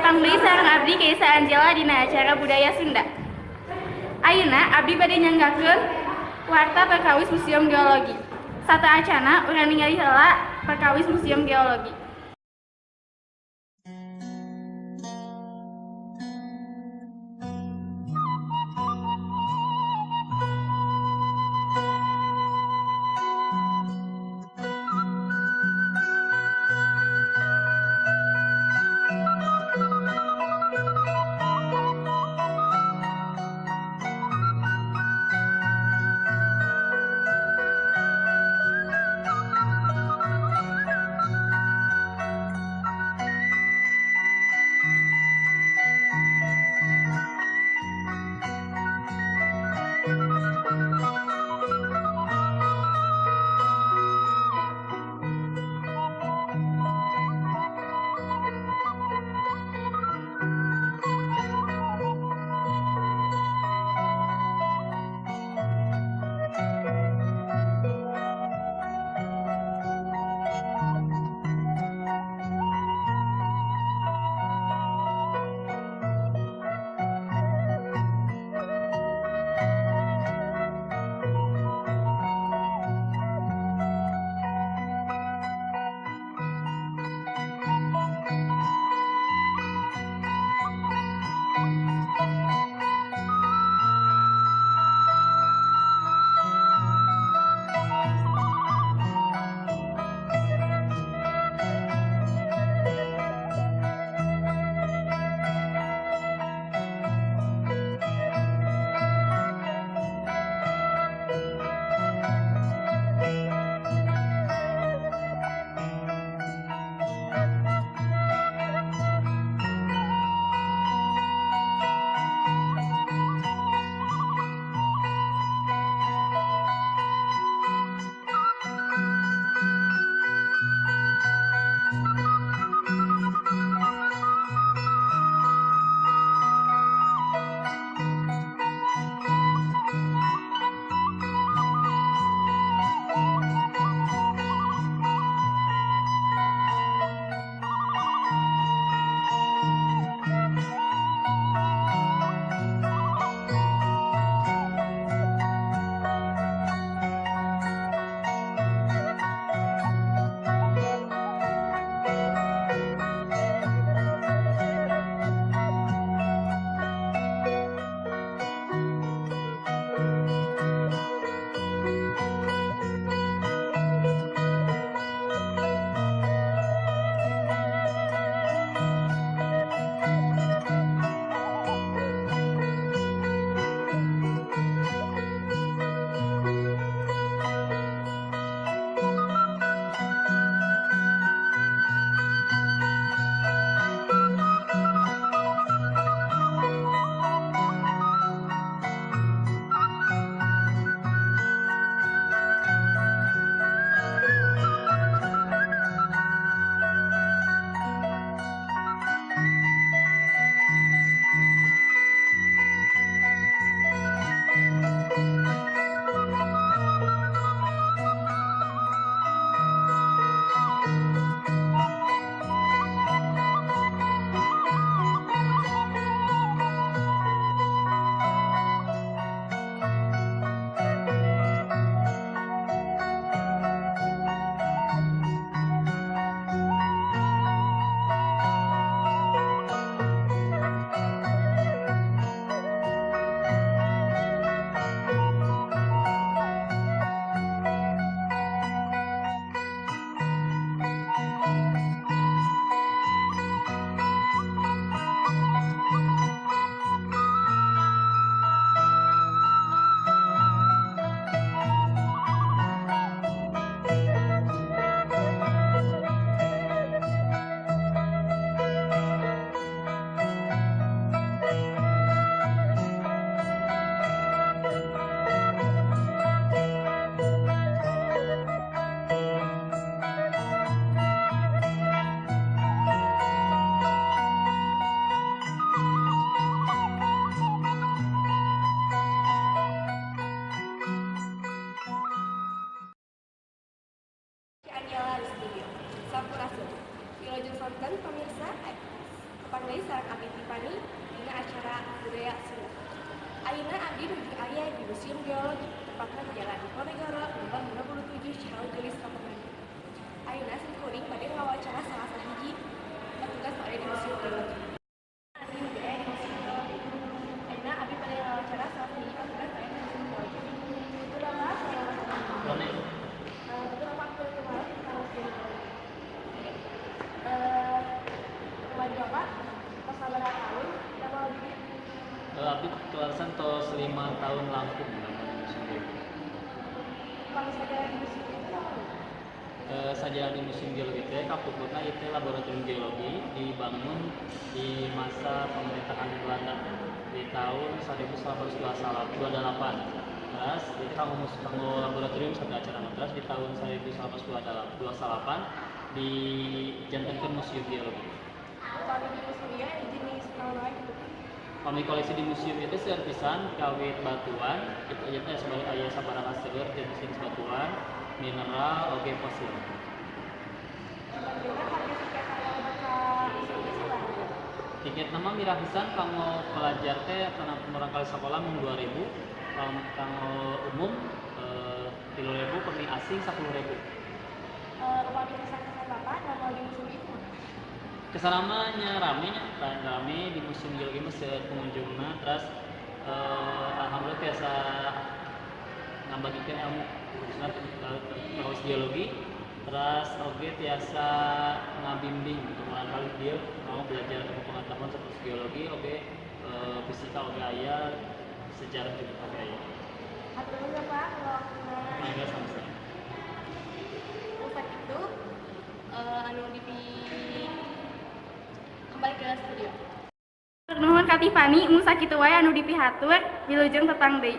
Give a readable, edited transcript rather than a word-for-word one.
Urang deui sareng abdi Kaisa Angela dina acara budaya Sunda. Ayeuna abdi bade nyanggakeun warta perkawis Museum Geologi. Sataacana urang ningali heula perkawis Museum Geologi. Angela di studio. Sampurasun. Wilujeng sonten pemirsa. Panggil sareng abdi Tiffany dina acara budaya Sunda. Ayeuna abdi nuju aya di Museum Geologi, tepatna di Jalan Diponegoro, Nomor 27 Ciaugeulis Kapangan. Ayeuna simkuring bade ngawawancara salah sahiji petugas pada di Museum Geologi. Abdi nuju aya di Museum Geologi. Ayeuna abdi bade ngawawancara salah sahiji petugas pada di Museum Geologi. Itu nama betul apa aku kemarin kalau Museum Geologi. Kemarin Bapak pas sabar tahun udah mau di Abdi kelasan tos 5 tahun langkung kalau saja di museum itu apa? saja di Museum Geologi teh kapupurna itu laboratorium geologi dibangun di masa pemerintahan Belanda di tahun 1828. Terus itu kanggo laboratorium satu acara terus di tahun 1828 dijantankeun Museum Geologi. Kalau di museum ya jenis tahun lain gitu. Kami koleksi di museum itu serpisan kawit batuan, itu aja teh sebagai aya sabaraha seueur jenis batuan, mineral, oge fosil. Bagaimana harga tiket kalau baca museumnya seberapa? Tiket nama mirah pisan kanggo pelajar teh kana murang kali sekolah mung 2000, kanggo umum 3000, pemi asing 10.000. Uang kesan-kesan Bapak dan mau di museum itu mana? Kesanamanya rame di Museum Geologi mah pengunjungna terus alhamdulillah biasa ngabagikeun ilmu khususnya terus geologi terus oge biasa ngabimbing untuk barangkali dia mau belajar ilmu pengetahuan seperti geologi oge fisika oge aya sejarah juga oge aya. Hatur nuhun ya Pak kalau Mangga sama-sama. Ustaz itu anu kembali ke studio. Nuhun ka Tiffany, mun sakitu wae anu dipihatur, wilujeng tetang deui.